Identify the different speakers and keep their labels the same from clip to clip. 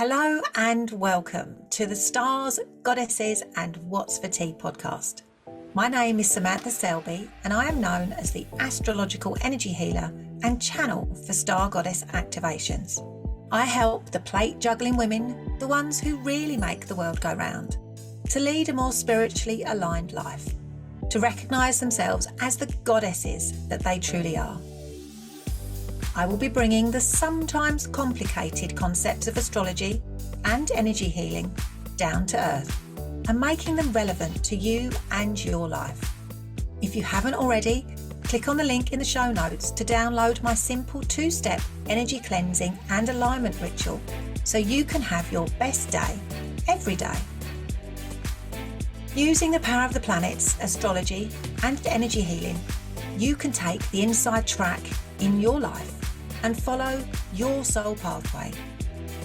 Speaker 1: Hello and welcome to the Stars, Goddesses and What's for Tea podcast. My name is Samantha Selby and I am known as the Astrological Energy Healer and channel for Star Goddess activations. I help the plate juggling women, the ones who really make the world go round, to lead a more spiritually aligned life, to recognise themselves as the goddesses that they truly are. I will be bringing the sometimes complicated concepts of astrology and energy healing down to earth and making them relevant to you and your life. If you haven't already, click on the link in the show notes to download my simple 2-step energy cleansing and alignment ritual so you can have your best day every day. Using the power of the planets, astrology and energy healing, you can take the inside track in your life and follow your soul pathway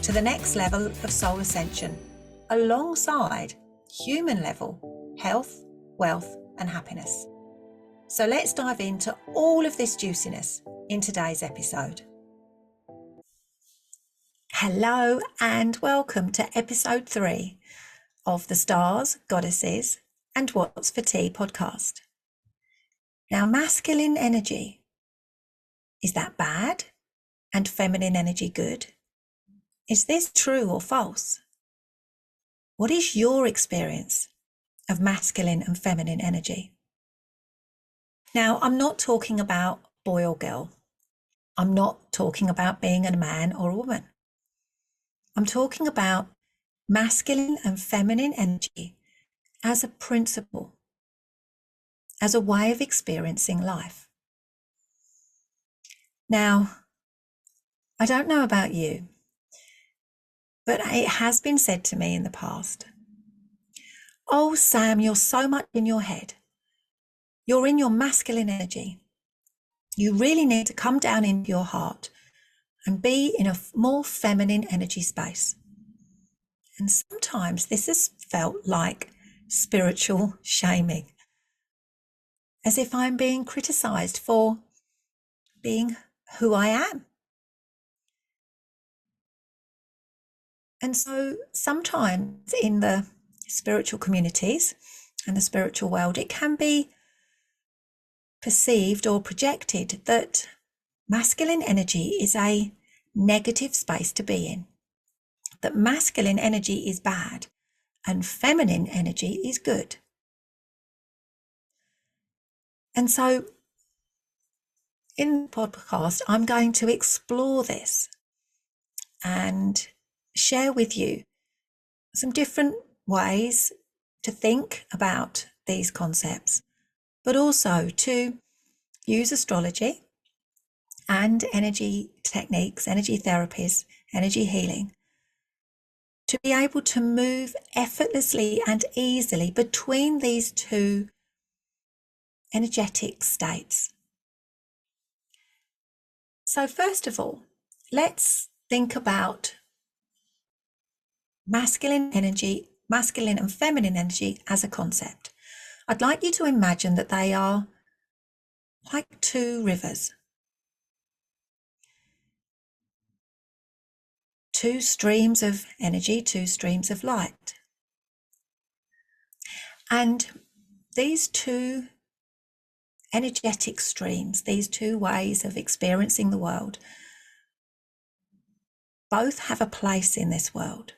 Speaker 1: to the next level of soul ascension alongside human level health, wealth and happiness. So let's dive into all of this juiciness in today's episode. Hello and welcome to episode 3 of the Stars, Goddesses and What's for Tea podcast. Now, masculine energy, is that bad? And feminine energy good? Is this true or false? What is your experience of masculine and feminine energy? Now, I'm not talking about boy or girl. I'm not talking about being a man or a woman. I'm talking about masculine and feminine energy as a principle, as a way of experiencing life. Now, I don't know about you, but it has been said to me in the past, "Oh, Sam, you're so much in your head. You're in your masculine energy. You really need to come down into your heart and be in a more feminine energy space." And sometimes this has felt like spiritual shaming, as if I'm being criticized for being who I am. And so sometimes in the spiritual communities and the spiritual world, it can be perceived or projected that masculine energy is a negative space to be in, that masculine energy is bad and feminine energy is good. And so in the podcast, I'm going to explore this and share with you some different ways to think about these concepts, but also to use astrology and energy techniques, energy therapies, energy healing, to be able to move effortlessly and easily between these two energetic states. So first of all, let's think about masculine and feminine energy as a concept. I'd like you to imagine that they are like two rivers, two streams of energy, two streams of light. And these two energetic streams, these two ways of experiencing the world, both have a place in this world.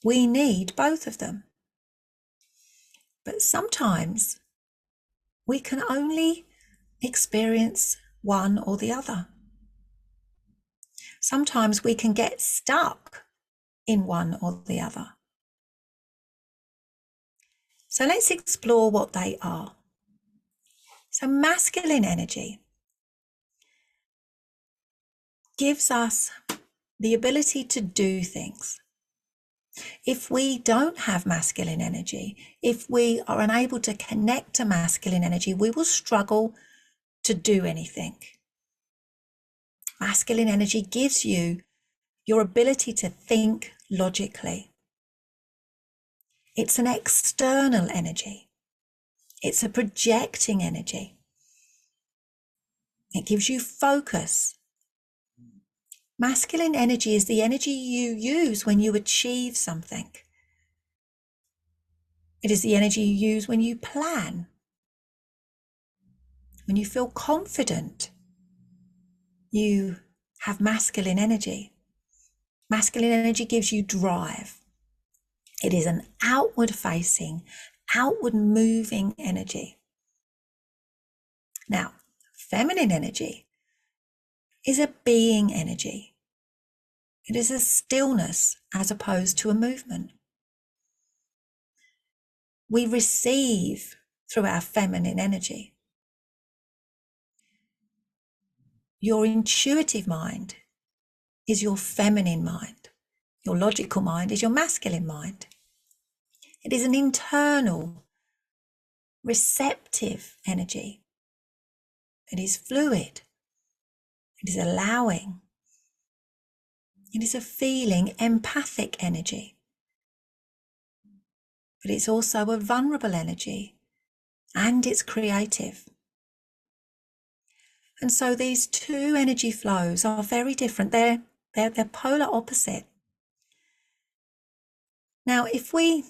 Speaker 1: We need both of them. But sometimes we can only experience one or the other. Sometimes we can get stuck in one or the other. So let's explore what they are. So masculine energy gives us the ability to do things. If we don't have masculine energy, if we are unable to connect to masculine energy, we will struggle to do anything. Masculine energy gives you your ability to think logically. It's an external energy. It's a projecting energy. It gives you focus. Masculine energy is the energy you use when you achieve something. It is the energy you use when you plan, when you feel confident. You have masculine energy. Masculine energy gives you drive. It is an outward facing, outward moving energy. Now, feminine energy is a being energy. It is a stillness as opposed to a movement. We receive through our feminine energy. Your intuitive mind is your feminine mind. Your logical mind is your masculine mind. It is an internal, receptive energy. It is fluid. It is allowing. It is a feeling, empathic energy. But it's also a vulnerable energy, and it's creative. And so these two energy flows are very different. They're polar opposite. Now, if we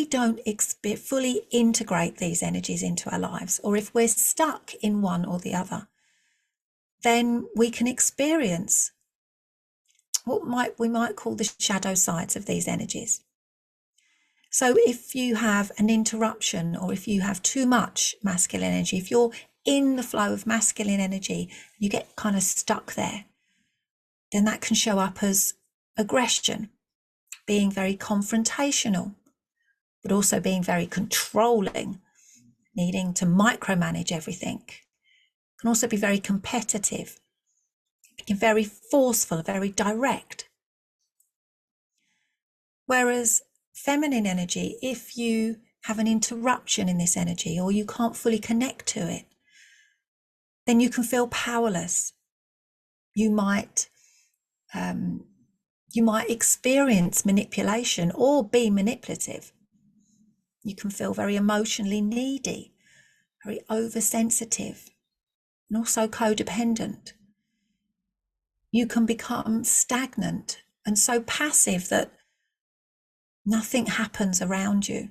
Speaker 1: don't fully integrate these energies into our lives, or if we're stuck in one or the other, then we can experience what we might call the shadow sides of these energies. So if you have an interruption, or if you have too much masculine energy, if you're in the flow of masculine energy, you get kind of stuck there, then that can show up as aggression, being very confrontational, but also being very controlling, needing to micromanage everything. It can also be very competitive, very forceful, very direct. Whereas feminine energy, if you have an interruption in this energy, or you can't fully connect to it, then you can feel powerless. You might experience manipulation or be manipulative. You can feel very emotionally needy, very oversensitive, and also codependent. You can become stagnant and so passive that nothing happens around you.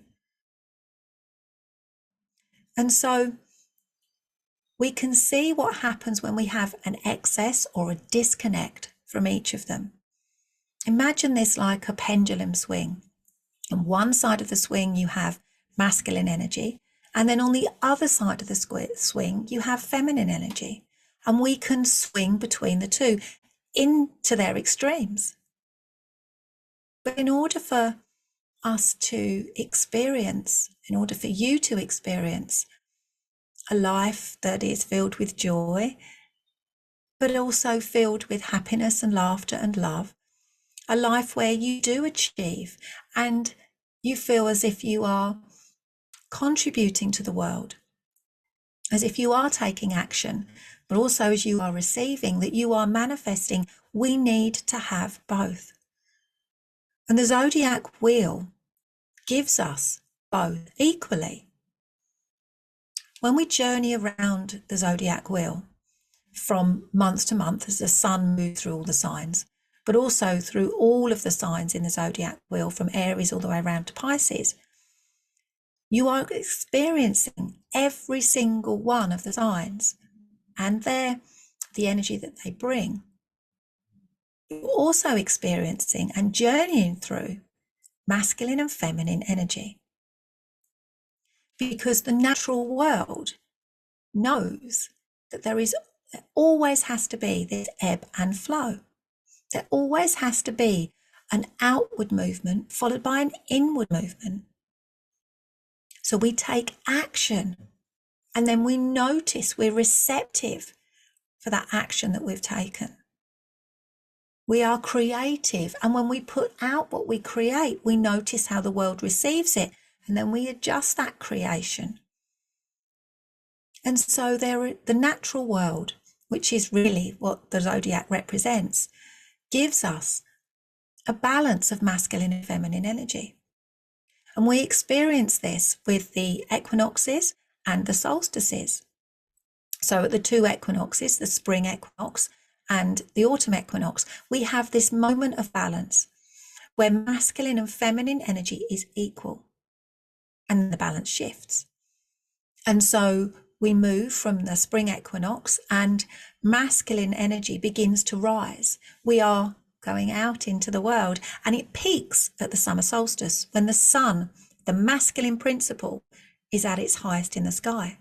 Speaker 1: And so we can see what happens when we have an excess or a disconnect from each of them. Imagine this like a pendulum swing. On one side of the swing, you have masculine energy, and then on the other side of the swing, you have feminine energy. And we can swing between the two into their extremes. But in order for us to experience, in order for you to experience a life that is filled with joy, but also filled with happiness and laughter and love, a life where you do achieve and you feel as if you are contributing to the world, as if you are taking action, but also as you are receiving, that you are manifesting, we need to have both. And the Zodiac Wheel gives us both equally. When we journey around the Zodiac Wheel from month to month as the sun moves through all the signs, but also through all of the signs in the Zodiac Wheel from Aries all the way around to Pisces, you are experiencing every single one of the signs and the energy that they bring. You're also experiencing and journeying through masculine and feminine energy, because the natural world knows that there always has to be this ebb and flow. There always has to be an outward movement followed by an inward movement. So we take action, and then we notice, we're receptive for that action that we've taken. We are creative, and when we put out what we create, we notice how the world receives it, and then we adjust that creation. And so the natural world, which is really what the zodiac represents, gives us a balance of masculine and feminine energy. And we experience this with the equinoxes and the solstices. So at the two equinoxes, the spring equinox and the autumn equinox, we have this moment of balance where masculine and feminine energy is equal and the balance shifts. And so we move from the spring equinox and masculine energy begins to rise. We are going out into the world, and it peaks at the summer solstice when the sun, the masculine principle, is at its highest in the sky.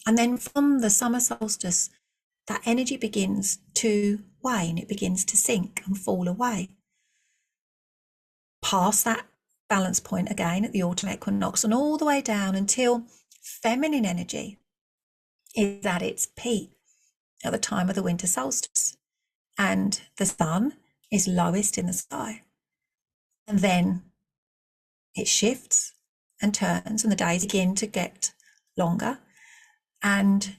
Speaker 1: And then from the summer solstice, that energy begins to wane, it begins to sink and fall away. Past that balance point again at the autumn equinox and all the way down until feminine energy is at its peak at the time of the winter solstice, and the sun is lowest in the sky. And then it shifts and turns, and the days begin to get longer, and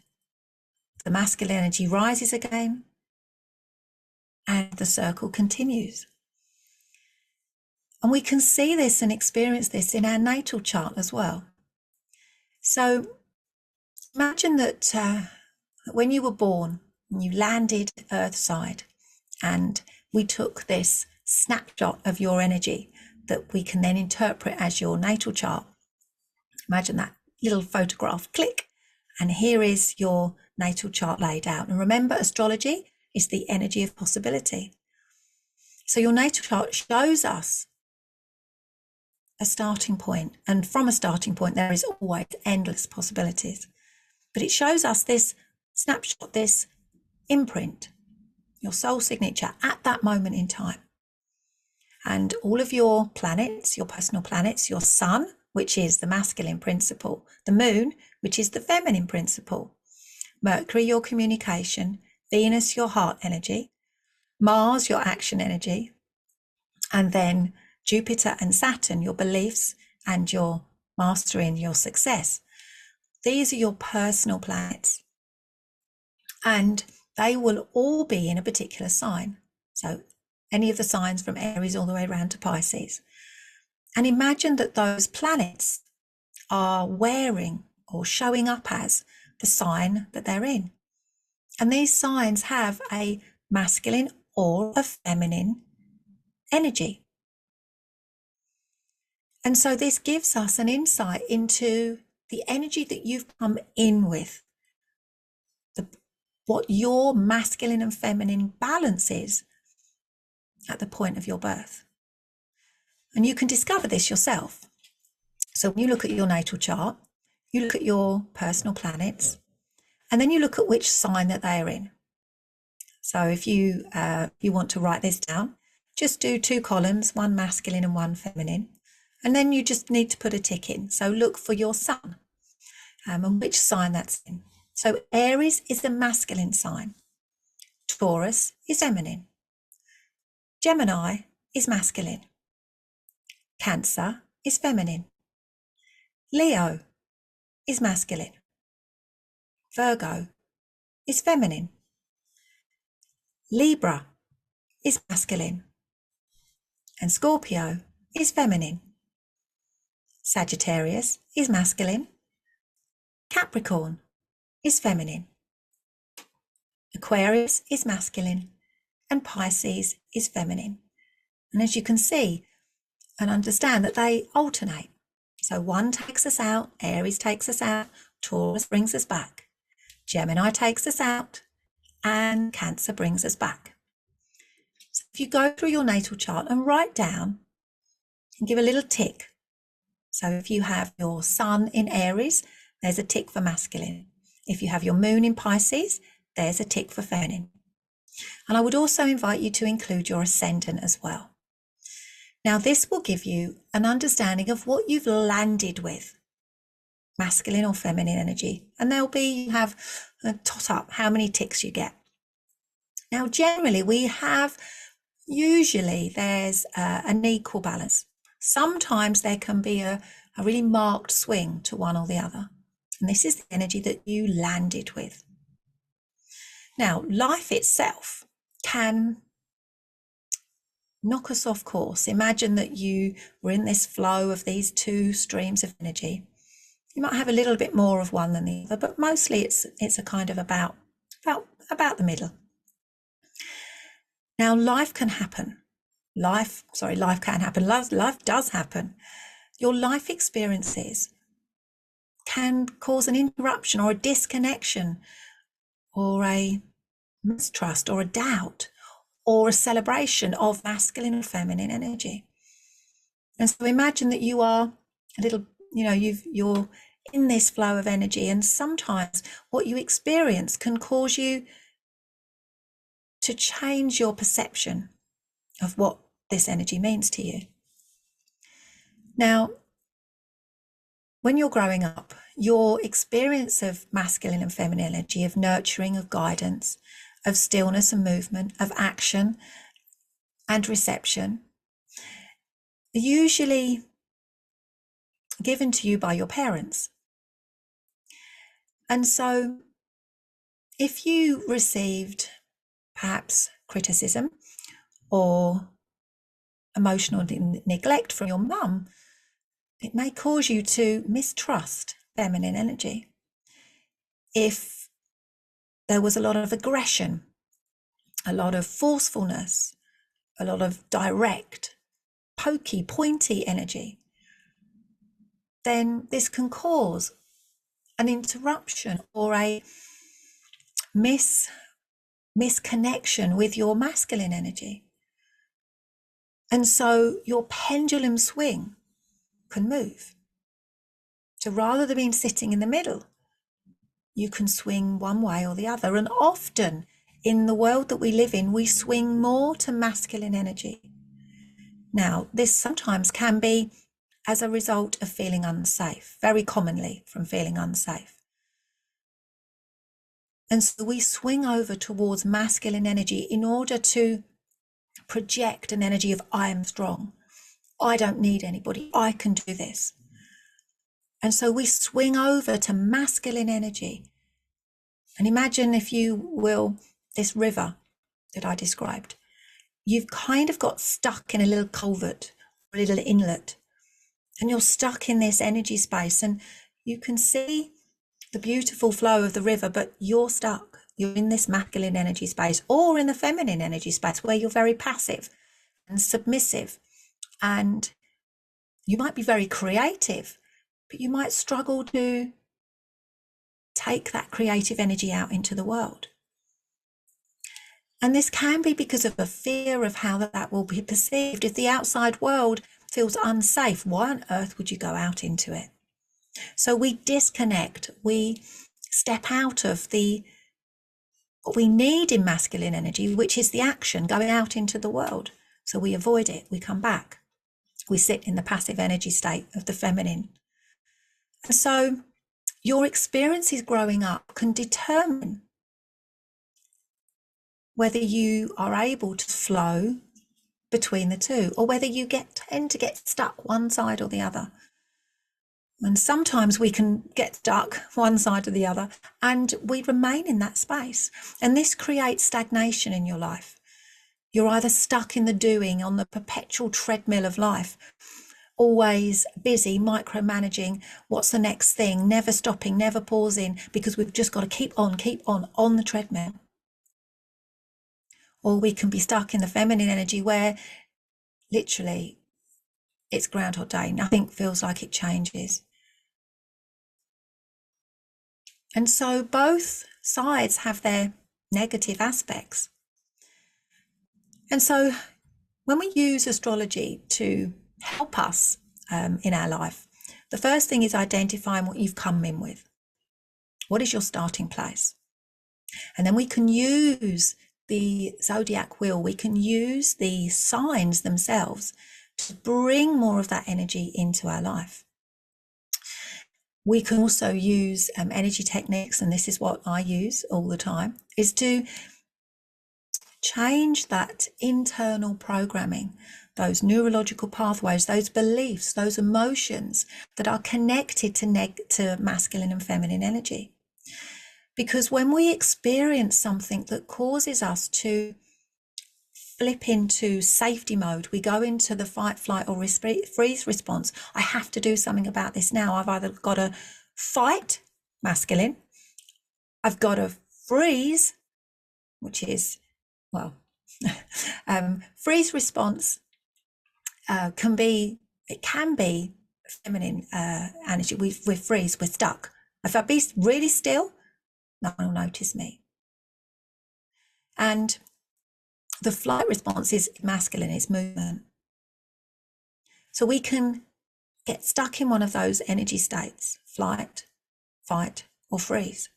Speaker 1: the masculine energy rises again, and the circle continues. And we can see this and experience this in our natal chart as well. So imagine that when you were born, you landed earthside, and we took this snapshot of your energy that we can then interpret as your natal chart. Imagine that little photograph, click, and here is your natal chart laid out. And remember, astrology is the energy of possibility. So your natal chart shows us a starting point, and from a starting point there is always endless possibilities, but it shows us this snapshot, this imprint, your soul signature at that moment in time. And all of your planets, your personal planets, your sun, which is the masculine principle, the moon, which is the feminine principle, Mercury, your communication, Venus, your heart energy, Mars, your action energy, and then Jupiter and Saturn, your beliefs and your mastery and your success. These are your personal planets, and they will all be in a particular sign. So any of the signs from Aries all the way around to Pisces. And imagine that those planets are wearing or showing up as the sign that they're in. And these signs have a masculine or a feminine energy. And so this gives us an insight into the energy that you've come in with, what your masculine and feminine balance is at the point of your birth. And you can discover this yourself. So when you look at your natal chart, you look at your personal planets, and then you look at which sign that they are in. So if you want to write this down, just do 2 columns, one masculine and one feminine. And then you just need to put a tick in. So look for your sun and which sign that's in. So Aries is the masculine sign. Taurus is feminine. Gemini is masculine. Cancer is feminine. Leo is masculine. Virgo is feminine. Libra is masculine. And Scorpio is feminine. Sagittarius is masculine. Capricorn is feminine. Aquarius is masculine, and Pisces is feminine. And as you can see and understand that they alternate. So one takes us out, Aries takes us out, Taurus brings us back, Gemini takes us out, and Cancer brings us back. So if you go through your natal chart and write down and give a little tick. So if you have your sun in Aries, there's a tick for masculine. If you have your moon in Pisces, there's a tick for feminine. And I would also invite you to include your ascendant as well. Now this will give you an understanding of what you've landed with, masculine or feminine energy. And there'll be, you have a tot up how many ticks you get. Now generally we have, usually there's an equal balance. Sometimes there can be a really marked swing to one or the other. And this is the energy that you landed with. Now, life itself can knock us off course. Imagine that you were in this flow of these 2 streams of energy. You might have a little bit more of one than the other, but mostly it's a kind of about the middle. Now, life can happen. Life can happen. Life does happen. Your life experiences can cause an interruption or a disconnection or a mistrust or a doubt or a celebration of masculine and feminine energy. And so imagine that you are a little, you're in this flow of energy, and sometimes what you experience can cause you to change your perception of what this energy means to you. Now, when you're growing up, your experience of masculine and feminine energy, of nurturing, of guidance, of stillness and movement, of action and reception, are usually given to you by your parents. And so if you received perhaps criticism or emotional neglect from your mum, it may cause you to mistrust feminine energy. If there was a lot of aggression, a lot of forcefulness, a lot of direct, pokey, pointy energy, then this can cause an interruption or a misconnection with your masculine energy. And so your pendulum swing can move. So rather than being sitting in the middle, you can swing one way or the other. And often in the world that we live in, we swing more to masculine energy. Now, this sometimes can be as a result of feeling unsafe, very commonly from feeling unsafe. And so we swing over towards masculine energy in order to project an energy of I am strong. I don't need anybody. I can do this. And so we swing over to masculine energy. And imagine, if you will, this river that I described. You've kind of got stuck in a little culvert, a little inlet, and you're stuck in this energy space, and you can see the beautiful flow of the river, but you're stuck. You're in this masculine energy space or in the feminine energy space where you're very passive and submissive, and you might be very creative, but you might struggle to take that creative energy out into the world. And this can be because of a fear of how that will be perceived. If the outside world feels unsafe, why on earth would you go out into it? So we disconnect, we step out of what we need in masculine energy, which is the action going out into the world. So we avoid it, we come back. We sit in the passive energy state of the feminine. And so your experiences growing up can determine whether you are able to flow between the two, or whether you tend to get stuck one side or the other. And sometimes we can get stuck one side or the other, and we remain in that space. And this creates stagnation in your life. You're either stuck in the doing, on the perpetual treadmill of life, always busy, micromanaging, what's the next thing, never stopping, never pausing, because we've just got to keep on the treadmill. Or we can be stuck in the feminine energy where literally it's Groundhog Day. Nothing feels like it changes. And so both sides have their negative aspects. And so when we use astrology to help us in our life, the first thing is identifying what you've come in with. What is your starting place? And then we can use the Zodiac Wheel, we can use the signs themselves to bring more of that energy into our life. We can also use energy techniques, and this is what I use all the time, is to change that internal programming, those neurological pathways, those beliefs, those emotions that are connected to masculine and feminine energy. Because when we experience something that causes us to flip into safety mode, we go into the fight, flight, or freeze response. I have to do something about this now. I've either got to fight, masculine, I've got to freeze, which is, well, Freeze response can be feminine energy. We freeze, we're stuck. If I be really still, no one will notice me. And the flight response is masculine, it's movement. So we can get stuck in one of those energy states, flight, fight, or freeze.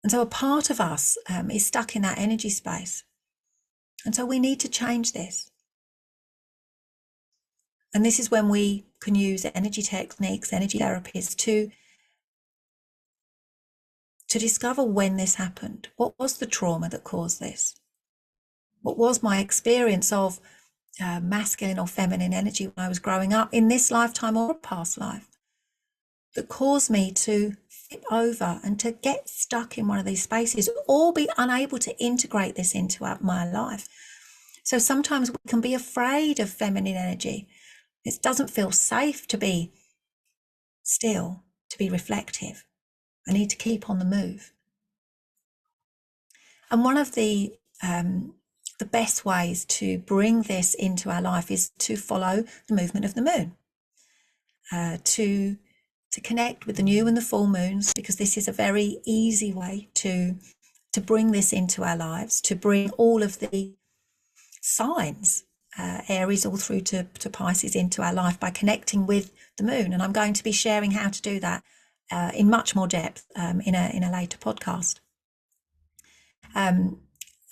Speaker 1: And so a part of us is stuck in that energy space. And so we need to change this. And this is when we can use energy techniques, energy therapies to discover when this happened. What was the trauma that caused this? What was my experience of masculine or feminine energy when I was growing up in this lifetime or a past life that caused me to flip over and to get stuck in one of these spaces or be unable to integrate this into my life? So sometimes we can be afraid of feminine energy. It doesn't feel safe to be still, to be reflective. I need to keep on the move. And one of the best ways to bring this into our life is to follow the movement of the moon, to connect with the new and the full moons, because this is a very easy way to bring this into our lives, to bring all of the signs, Aries all through to Pisces, into our life by connecting with the moon. And I'm going to be sharing how to do that in much more depth in a later podcast.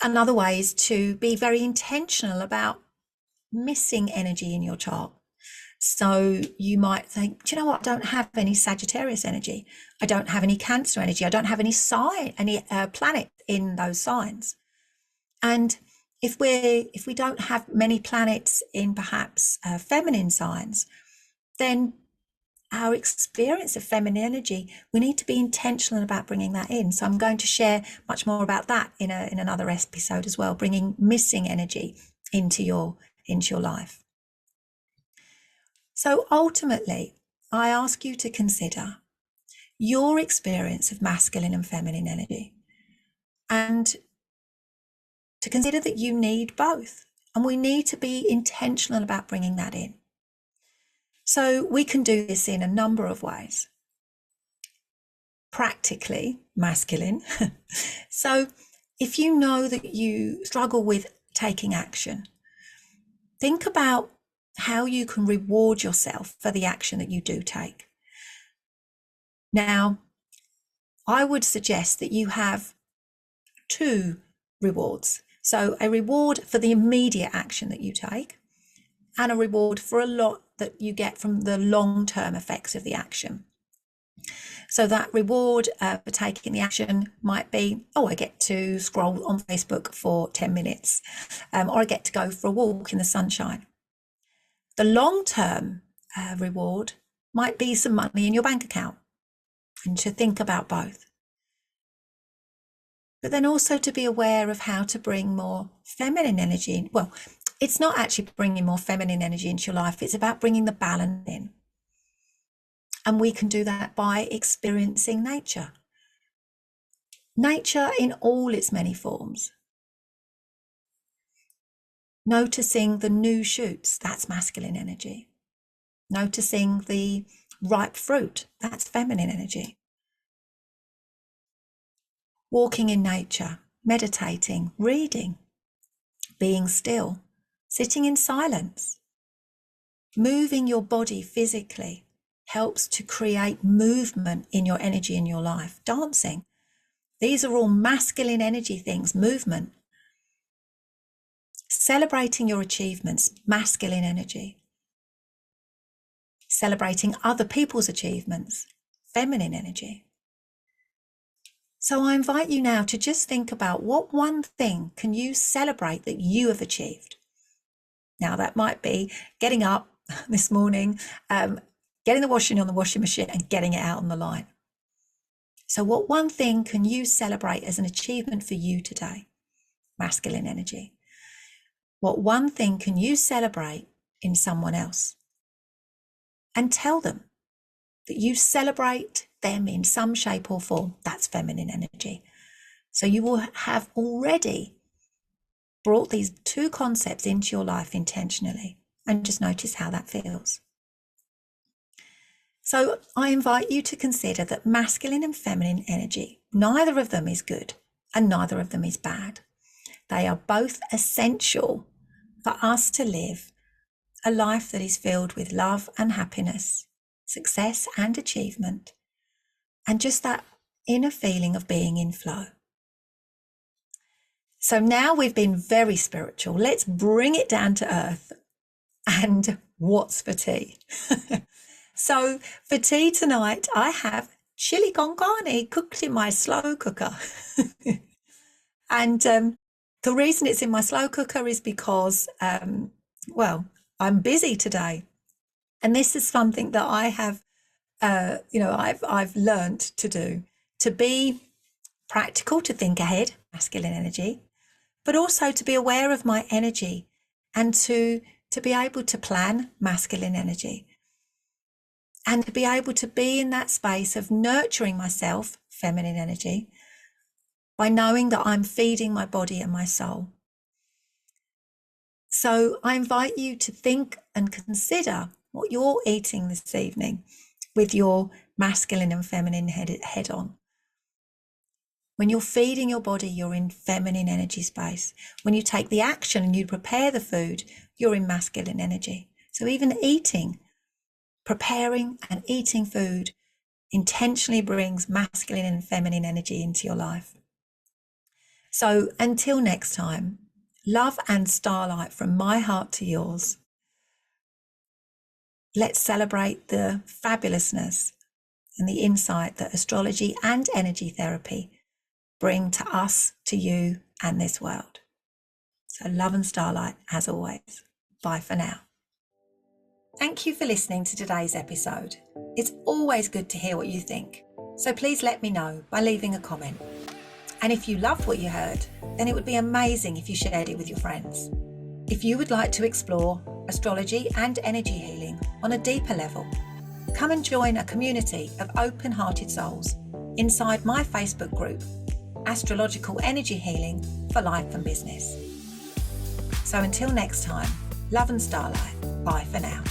Speaker 1: Another way is to be very intentional about missing energy in your chart. So you might think, do you know what? I don't have any Sagittarius energy. I don't have any Cancer energy. I don't have any planet in those signs. And if we don't have many planets in perhaps feminine signs, then our experience of feminine energy, we need to be intentional about bringing that in. So I'm going to share much more about that in another episode as well, bringing missing energy into your life. So ultimately, I ask you to consider your experience of masculine and feminine energy, and to consider that you need both, and we need to be intentional about bringing that in. So we can do this in a number of ways. Practically masculine. So if you know that you struggle with taking action, think about how you can reward yourself for the action that you do take. Now, I would suggest that you have two rewards. So a reward for the immediate action that you take, and a reward for a lot that you get from the long-term effects of the action. So that reward for taking the action might be, I get to scroll on Facebook for 10 minutes, or I get to go for a walk in the sunshine. The long-term reward might be some money in your bank account, and to think about both. But then also to be aware of how to bring more feminine energy in. Well, it's not actually bringing more feminine energy into your life. It's about bringing the balance in. And we can do that by experiencing nature. Nature in all its many forms. Noticing the new shoots, that's masculine energy. Noticing the ripe fruit, that's feminine energy. Walking in nature, meditating, reading, being still, sitting in silence, moving your body physically helps to create movement in your energy in your life. Dancing, these are all masculine energy things. Movement, celebrating your achievements, masculine energy. Celebrating other people's achievements, feminine energy. So I invite you now to just think about what one thing can you celebrate that you have achieved. Now that might be getting up this morning, getting the washing on the washing machine and getting it out on the line. So what one thing can you celebrate as an achievement for you today? Masculine energy. What one thing can you celebrate in someone else? And tell them that you celebrate them in some shape or form. That's feminine energy. So you will have already brought these two concepts into your life intentionally, and just notice how that feels. So I invite you to consider that masculine and feminine energy, neither of them is good and neither of them is bad. They are both essential for us to live a life that is filled with love and happiness, success and achievement, and just that inner feeling of being in flow. So now we've been very spiritual. Let's bring it down to earth. And what's for tea? So for tea tonight, I have chili con carne cooked in my slow cooker. And the reason it's in my slow cooker is because, I'm busy today. And this is something that I have, I've learned to do, to be practical, to think ahead, masculine energy, but also to be aware of my energy and to be able to plan, masculine energy, and to be able to be in that space of nurturing myself, feminine energy, by knowing that I'm feeding my body and my soul. So I invite you to think and consider what you're eating this evening with your masculine and feminine head on. When you're feeding your body, you're in feminine energy space. When you take the action and you prepare the food, you're in masculine energy. So even eating, preparing and eating food intentionally brings masculine and feminine energy into your life. So until next time, love and starlight from my heart to yours. Let's celebrate the fabulousness and the insight that astrology and energy therapy bring to us, to you, and this world. So love and starlight as always. Bye for now. Thank you for listening to today's episode. It's always good to hear what you think, so please let me know by leaving a comment. And if you loved what you heard, then it would be amazing if you shared it with your friends. If you would like to explore astrology and energy healing on a deeper level, come and join a community of open-hearted souls inside my Facebook group, Astrological Energy Healing for Life and Business. So until next time, love and starlight. Bye for now.